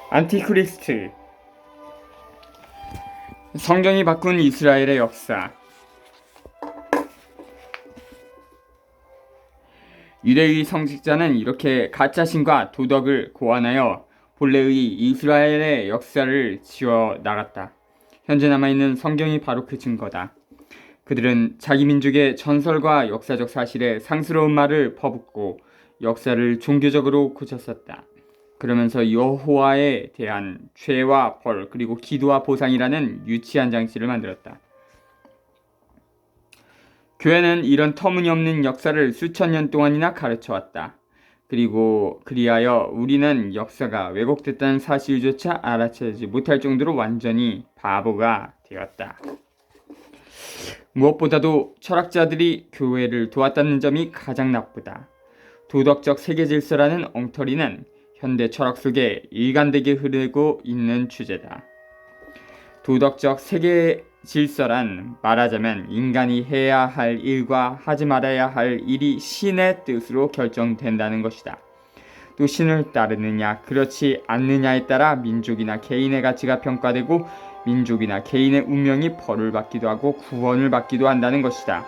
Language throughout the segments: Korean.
안티크리스트. 성경이 바꾼 이스라엘의 역사. 유대의 성직자는 이렇게 가짜신과 도덕을 고안하여 본래의 이스라엘의 역사를 지워 나갔다. 현재 남아있는 성경이 바로 그 증거다. 그들은 자기 민족의 전설과 역사적 사실에 상스러운 말을 퍼붓고 역사를 종교적으로 고쳤었다. 그러면서 여호와에 대한 죄와 벌 그리고 기도와 보상이라는 유치한 장치를 만들었다. 교회는 이런 터무니없는 역사를 수천 년 동안이나 가르쳐왔다. 그리고 그리하여 우리는 역사가 왜곡됐다는 사실조차 알아채지 못할 정도로 완전히 바보가 되었다. 무엇보다도 철학자들이 교회를 도왔다는 점이 가장 나쁘다. 도덕적 세계질서라는 엉터리는 현대 철학 속에 일관되게 흐르고 있는 주제다. 도덕적 세계질서란 말하자면 인간이 해야 할 일과 하지 말아야 할 일이 신의 뜻으로 결정된다는 것이다. 또 신을 따르느냐 그렇지 않느냐에 따라 민족이나 개인의 가치가 평가되고 민족이나 개인의 운명이 벌을 받기도 하고 구원을 받기도 한다는 것이다.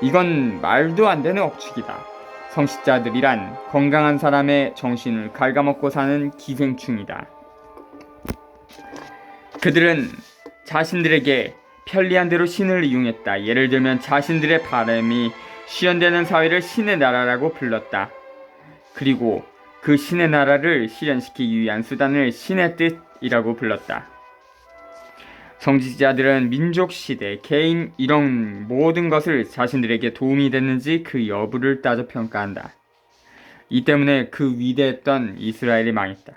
이건 말도 안 되는 억측이다. 성직자들이란 건강한 사람의 정신을 갉아먹고 사는 기생충이다. 그들은 자신들에게 편리한 대로 신을 이용했다. 예를 들면 자신들의 바람이 실현되는 사회를 신의 나라라고 불렀다. 그리고 그 신의 나라를 실현시키기 위한 수단을 신의 뜻이라고 불렀다. 성직자들은 민족, 시대, 개인 이런 모든 것을 자신들에게 도움이 됐는지 그 여부를 따져 평가한다. 이 때문에 그 위대했던 이스라엘이 망했다.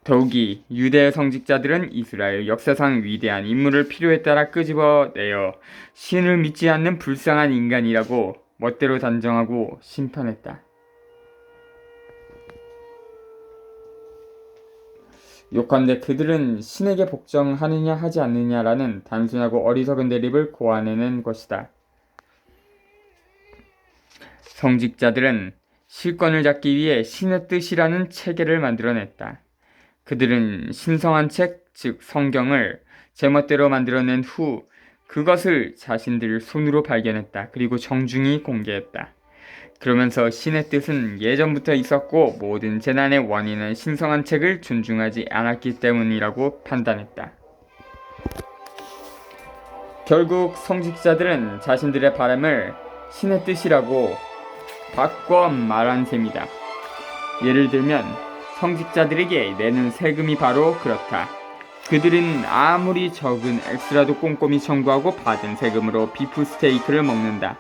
더욱이 유대 성직자들은 이스라엘 역사상 위대한 인물을 필요에 따라 끄집어내어 신을 믿지 않는 불쌍한 인간이라고 멋대로 단정하고 심판했다. 요컨대 그들은 신에게 복종하느냐 하지 않느냐라는 단순하고 어리석은 대립을 고안해낸 것이다. 성직자들은 실권을 잡기 위해 신의 뜻이라는 체계를 만들어냈다. 그들은 신성한 책, 즉 성경을 제멋대로 만들어낸 후 그것을 자신들 손으로 발견했다. 그리고 정중히 공개했다. 그러면서 신의 뜻은 예전부터 있었고 모든 재난의 원인은 신성한 책을 존중하지 않았기 때문이라고 판단했다. 결국 성직자들은 자신들의 바람을 신의 뜻이라고 바꿔 말한 셈이다. 예를 들면 성직자들에게 내는 세금이 바로 그렇다. 그들은 아무리 적은 액수라도 꼼꼼히 청구하고 받은 세금으로 비프 스테이크를 먹는다.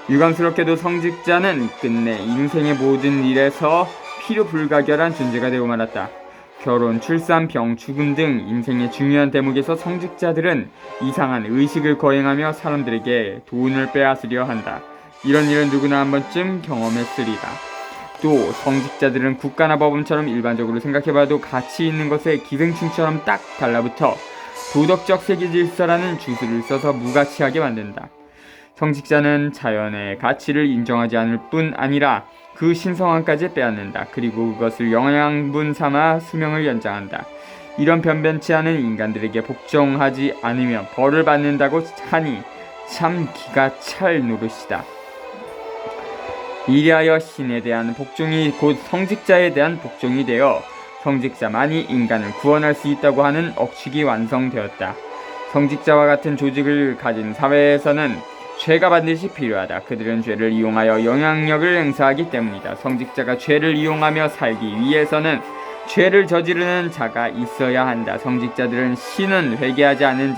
유감스럽게도 성직자는 끝내 인생의 모든 일에서 필요불가결한 존재가 되고 말았다. 결혼, 출산, 병, 죽음 등 인생의 중요한 대목에서 성직자들은 이상한 의식을 거행하며 사람들에게 돈을 빼앗으려 한다. 이런 일은 누구나 한 번쯤 경험했으리라. 또 성직자들은 국가나 법원처럼 일반적으로 생각해봐도 가치 있는 것에 기생충처럼 딱 달라붙어 도덕적 세계질서라는 주술을 써서 무가치하게 만든다. 성직자는 자연의 가치를 인정하지 않을 뿐 아니라 그 신성함까지 빼앗는다. 그리고 그것을 영양분 삼아 수명을 연장한다. 이런 변변치 않은 인간들에게 복종하지 않으면 벌을 받는다고 하니 참 기가 찰 노릇이다. 이리하여 신에 대한 복종이 곧 성직자에 대한 복종이 되어 성직자만이 인간을 구원할 수 있다고 하는 억측이 완성되었다. 성직자와 같은 조직을 가진 사회에서는 죄가 반드시 필요하다. 그들은 죄를 이용하여 영향력을 행사하기 때문이다. 성직자가 죄를 이용하며 살기 위해서는 죄를 저지르는 자가 있어야 한다. 성직자들은 신은 회개하는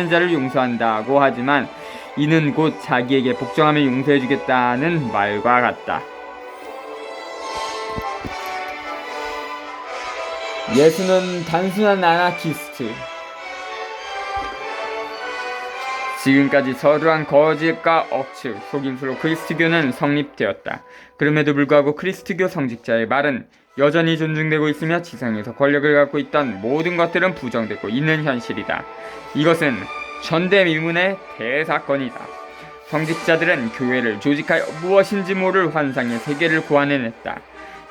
자를 용서한다고 하지만 이는 곧 자기에게 복종하면 용서해주겠다는 말과 같다. 예수는 단순한 아나키스트. 지금까지 서두한 거짓과 억측, 속임수로 그리스도교는 성립되었다. 그럼에도 불구하고 그리스도교 성직자의 말은 여전히 존중되고 있으며 지상에서 권력을 갖고 있던 모든 것들은 부정되고 있는 현실이다. 이것은 전대미문의 대사건이다. 성직자들은 교회를 조직하여 무엇인지 모를 환상의 세계를 고안해냈다.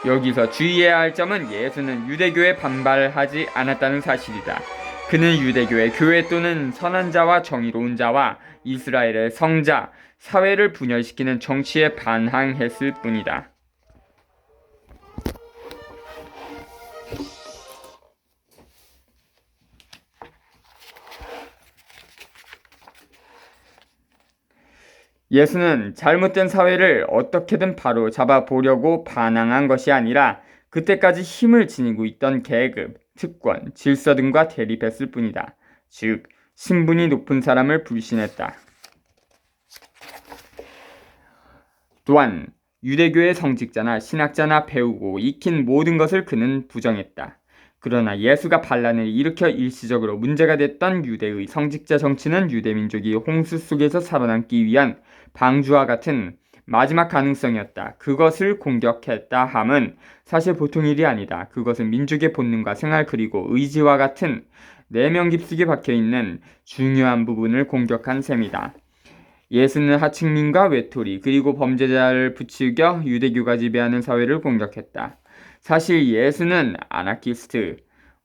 여기서 주의해야 할 점은 예수는 유대교에 반발하지 않았다는 사실이다. 그는 유대교의 교회 또는 선한 자와 정의로운 자와 이스라엘의 성자, 사회를 분열시키는 정치에 반항했을 뿐이다. 예수는 잘못된 사회를 어떻게든 바로 잡아보려고 반항한 것이 아니라 그때까지 힘을 지니고 있던 계급, 특권, 질서 등과 대립했을 뿐이다. 즉, 신분이 높은 사람을 불신했다. 또한 유대교의 성직자나 신학자나 배우고 익힌 모든 것을 그는 부정했다. 그러나 예수가 반란을 일으켜 일시적으로 문제가 됐던 유대의 성직자 정치는 유대민족이 홍수 속에서 살아남기 위한 방주와 같은 마지막 가능성이었다. 그것을 공격했다 함은 사실 보통 일이 아니다. 그것은 민족의 본능과 생활 그리고 의지와 같은 내면 깊숙이 박혀있는 중요한 부분을 공격한 셈이다. 예수는 하층민과 외톨이 그리고 범죄자를 부추겨 유대교가 지배하는 사회를 공격했다. 사실 예수는 아나키스트,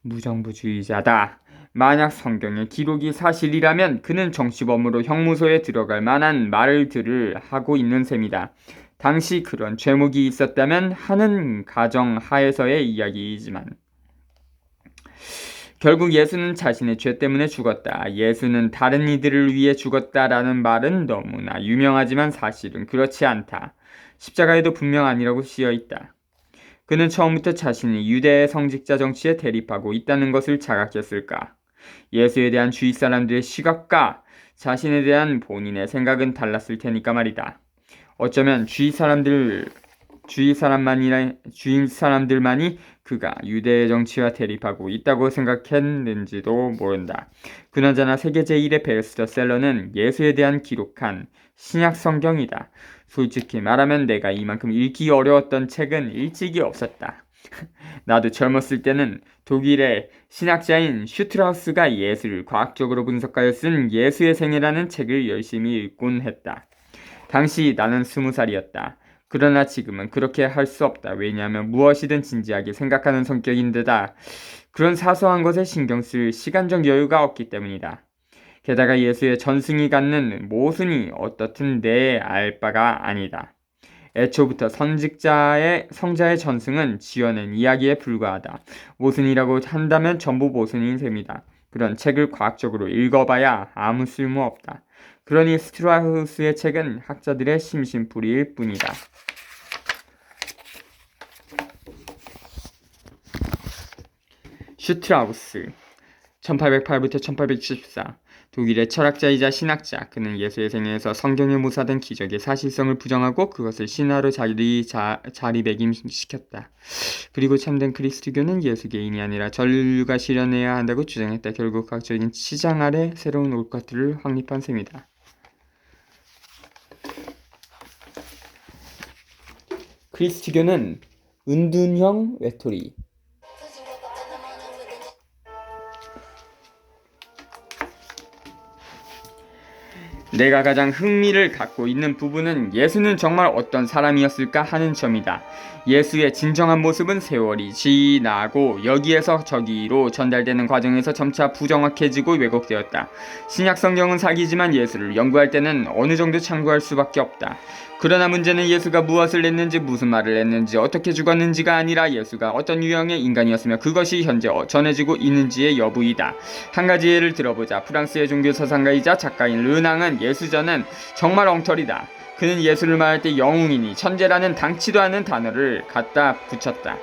무정부주의자다. 만약 성경의 기록이 사실이라면 그는 정치범으로 형무소에 들어갈 만한 말들을 하고 있는 셈이다. 당시 그런 죄목이 있었다면 하는 가정 하에서의 이야기이지만 결국 예수는 자신의 죄 때문에 죽었다. 예수는 다른 이들을 위해 죽었다라는 말은 너무나 유명하지만 사실은 그렇지 않다. 십자가에도 분명 아니라고 쓰여 있다. 그는 처음부터 자신이 유대의 성직자 정치에 대립하고 있다는 것을 자각했을까? 예수에 대한 주위 사람들의 시각과 자신에 대한 본인의 생각은 달랐을 테니까 말이다. 어쩌면 주위 사람들만이 그가 유대의 정치와 대립하고 있다고 생각했는지도 모른다. 그나저나 세계 제1의 베스트셀러는 예수에 대한 기록한 신약 성경이다. 솔직히 말하면 내가 이만큼 읽기 어려웠던 책은 일찍이 없었다. 나도 젊었을 때는 독일의 신학자인 슈트라우스가 예수를 과학적으로 분석하여 쓴 예수의 생애라는 책을 열심히 읽곤 했다. 당시 나는 20살이었다. 그러나 지금은 그렇게 할 수 없다. 왜냐하면 무엇이든 진지하게 생각하는 성격인데다 그런 사소한 것에 신경 쓸 시간적 여유가 없기 때문이다. 게다가 예수의 전승이 갖는 모순이 어떻든 내 알 바가 아니다. 애초부터 성자의 전승은 지어낸 이야기에 불과하다. 모순이라고 한다면 전부 모순인 셈이다. 그런 책을 과학적으로 읽어봐야 아무 쓸모 없다. 그러니 스트라우스의 책은 학자들의 심심풀이일 뿐이다. 슈트라우스 1808부터 1874 독일의 철학자이자 신학자. 그는 예수의 생애에서 성경에 묘사된 기적의 사실성을 부정하고 그것을 신화로 자리매김시켰다. 그리고 참된 그리스도교는 예수 개인이 아니라 전류가 실현해야 한다고 주장했다. 결국 과학적인 치장 아래 새로운 옳것들을 확립한 셈이다. 그리스도교는 은둔형 외톨이. 내가 가장 흥미를 갖고 있는 부분은 예수는 정말 어떤 사람이었을까 하는 점이다. 예수의 진정한 모습은 세월이 지나고 여기에서 저기로 전달되는 과정에서 점차 부정확해지고 왜곡되었다. 신약 성경은 사기지만 예수를 연구할 때는 어느 정도 참고할 수밖에 없다. 그러나 문제는 예수가 무엇을 했는지, 무슨 말을 했는지, 어떻게 죽었는지가 아니라 예수가 어떤 유형의 인간이었으며 그것이 현재 전해지고 있는지의 여부이다. 한 가지 예를 들어보자. 프랑스의 종교서상가이자 작가인 르낭은 예수전은 정말 엉터리다. 그는 예수를 말할 때 영웅이니 천재라는 당치도 않은 단어를 갖다 붙였다.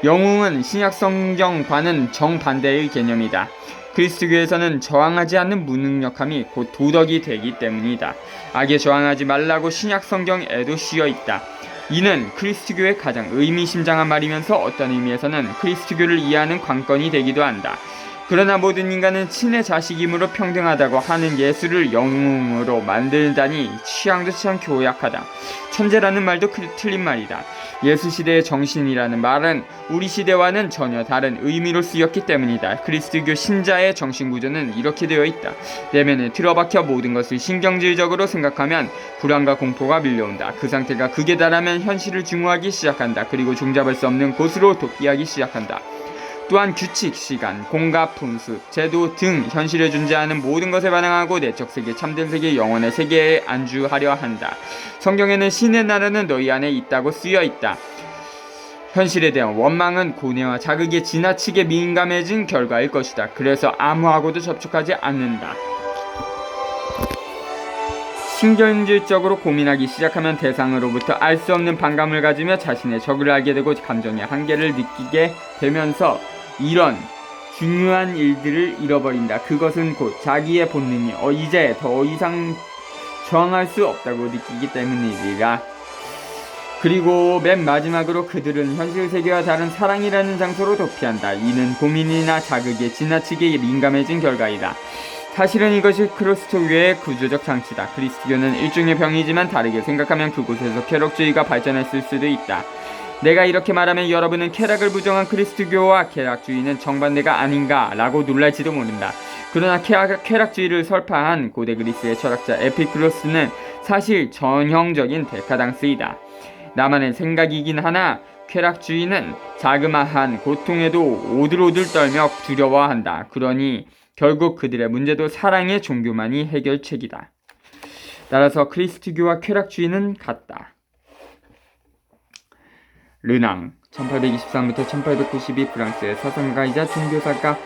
영웅은 신약 성경과는 정반대의 개념이다. 그리스도교에서는 저항하지 않는 무능력함이 곧 도덕이 되기 때문이다. 악에 저항하지 말라고 신약 성경에도 쓰여 있다. 이는 그리스도교의 가장 의미심장한 말이면서 어떤 의미에서는 그리스도교를 이해하는 관건이 되기도 한다. 그러나 모든 인간은 친의 자식이므로 평등하다고 하는 예수를 영웅으로 만들다니 취향도 참 교약하다. 천재라는 말도 틀린 말이다. 예수 시대의 정신이라는 말은 우리 시대와는 전혀 다른 의미로 쓰였기 때문이다. 그리스도교 신자의 정신구조는 이렇게 되어 있다. 내면에 틀어박혀 모든 것을 신경질적으로 생각하면 불안과 공포가 밀려온다. 그 상태가 극에 달하면 현실을 증오하기 시작한다. 그리고 종잡을 수 없는 곳으로 도피하기 시작한다. 또한 규칙, 시간, 공과 분수, 제도 등 현실에 존재하는 모든 것에 반응하고 내적 세계, 참된 세계, 영혼의 세계에 안주하려 한다. 성경에는 신의 나라는 너희 안에 있다고 쓰여 있다. 현실에 대한 원망은 고뇌와 자극에 지나치게 민감해진 결과일 것이다. 그래서 아무하고도 접촉하지 않는다. 신경질적으로 고민하기 시작하면 대상으로부터 알 수 없는 반감을 가지며 자신의 적을 알게 되고 감정의 한계를 느끼게 되면서 이런 중요한 일들을 잃어버린다. 그것은 곧 자기의 본능이 이제 더 이상 저항할 수 없다고 느끼기 때문이라. 그리고 맨 마지막으로 그들은 현실 세계와 다른 사랑이라는 장소로 도피한다. 이는 고민이나 자극에 지나치게 민감해진 결과이다. 사실은 이것이 크리스토교의 구조적 장치다. 그리스도교는 일종의 병이지만 다르게 생각하면 그곳에서 쾌락주의가 발전했을 수도 있다. 내가 이렇게 말하면 여러분은 쾌락을 부정한 그리스도교와 쾌락주의는 정반대가 아닌가 라고 놀랄지도 모른다. 그러나 쾌락주의를 설파한 고대 그리스의 철학자 에피쿠로스는 사실 전형적인 데카당스이다. 나만의 생각이긴 하나 쾌락주의는 자그마한 고통에도 오들오들 떨며 두려워한다. 그러니 결국 그들의 문제도 사랑의 종교만이 해결책이다. 따라서 그리스도교와 쾌락주의는 같다. 르낭 1823부터 1892 프랑스의 사상가이자 종교사가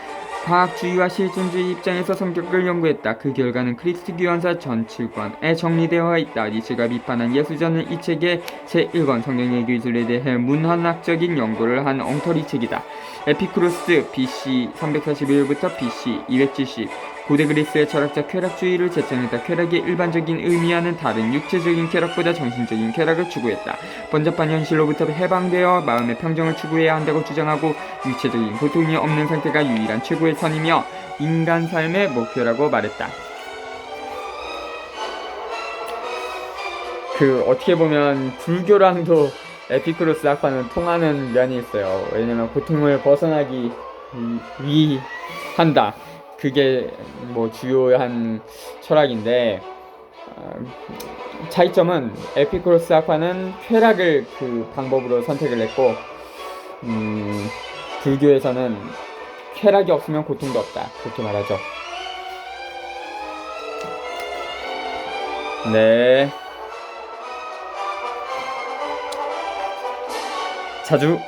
과학주의와 실존주의 입장에서 성격을 연구했다. 그 결과는 그리스도교 연사 전 7권에 정리되어 있다. 니체가 비판한 예수전은 이 책의 제1권 성경의 기술에 대해 문헌학적인 연구를 한 엉터리 책이다. 에피쿠로스 BC 341부터 BC 270 고대 그리스의 철학자 쾌락주의를 제청했다. 쾌락의 일반적인 의미와는 다른 육체적인 쾌락보다 정신적인 쾌락을 추구했다. 번잡한 현실로부터 해방되어 마음의 평정을 추구해야 한다고 주장하고 육체적인 고통이 없는 상태가 유일한 최고의 선이며 인간 삶의 목표라고 말했다. 어떻게 보면 불교랑도 에피쿠로스 학파는 통하는 면이 있어요. 왜냐면 고통을 벗어나기 위한다. 그게 주요한 철학인데 차이점은 에피쿠로스 학파는 쾌락을 그 방법으로 선택을 했고 불교에서는 쾌락이 없으면 고통도 없다. 그렇게 말하죠. 네. 자주